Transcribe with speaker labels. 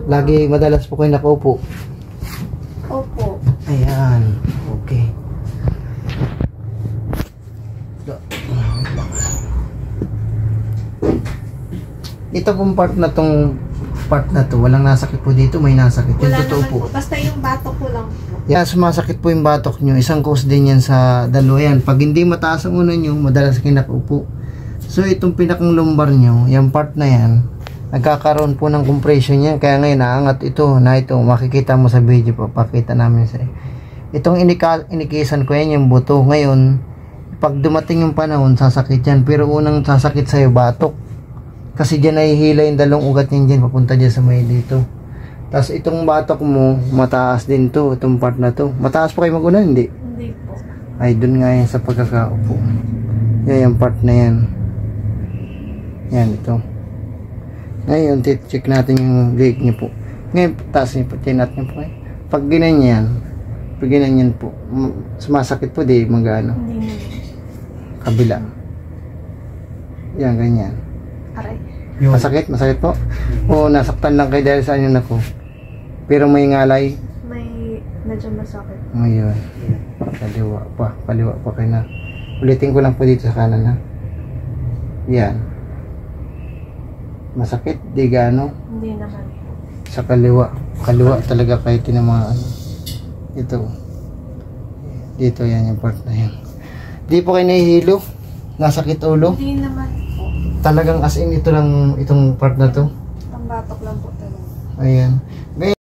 Speaker 1: Lagi madalas po kayo nakaupo.
Speaker 2: Opo.
Speaker 1: Ayan. Okay. Ito pong part na to, walang nasakit po dito, may nasakit. Yung
Speaker 2: Wala
Speaker 1: totoo
Speaker 2: naman
Speaker 1: po.
Speaker 2: po. Basta yung batok ko lang po.
Speaker 1: Yan, sumasakit po yung batok nyo. Isang cause din yan sa dalawa yan. Pag hindi mataas ang unan nyo, madalas kayo nakaupo. So, itong pinakang lumbar nyo, yung part na yan, nagkakaroon po ng compression yan. Kaya ngayon, naangat ito, makikita mo sa video pa, pakita namin sa itong inikisan ko yan, yung buto. Ngayon, pag dumating yung panahon, sasakit yan. Pero unang sasakit sa'yo, batok. Kasi dyan nahihila yung dalawang ugat niyan dyan, papunta dyan sa may dito. Tapos itong batok mo, mataas din to, itong part na to. Mataas pa kayo mag-unan, hindi?
Speaker 2: Hindi po.
Speaker 1: Ay, dun nga yan sa pagkakaupo. Yan yung part na yan. Yan, ito. Ngayon, check natin yung leg niyo po. Ngayon, taas niyo po, tinat niyo po kayo. Pag ginanyan po, sumasakit po, di magano.
Speaker 2: Hindi naman.
Speaker 1: Kabila. Yan, ganyan.
Speaker 2: Aray.
Speaker 1: Masakit po? O nasaktan lang kayo dahil sa inyo nako. Pero may ngalay.
Speaker 2: May medyo masakit.
Speaker 1: Ngayon. Paliwa pa kayo na. Ulitin ko lang po dito sa kanan ha. Yan. Masakit, di gaano.
Speaker 2: Hindi naman.
Speaker 1: Sa kaliwa. Kaliwa talaga kayo tinamaan. Ito. Dito yan yung part na yan. Di po kayo nahihilo? Nasakit ulo?
Speaker 2: Hindi naman po.
Speaker 1: Talagang as in ito lang itong part na to.
Speaker 2: Ang batok lang po talaga.
Speaker 1: Ayan.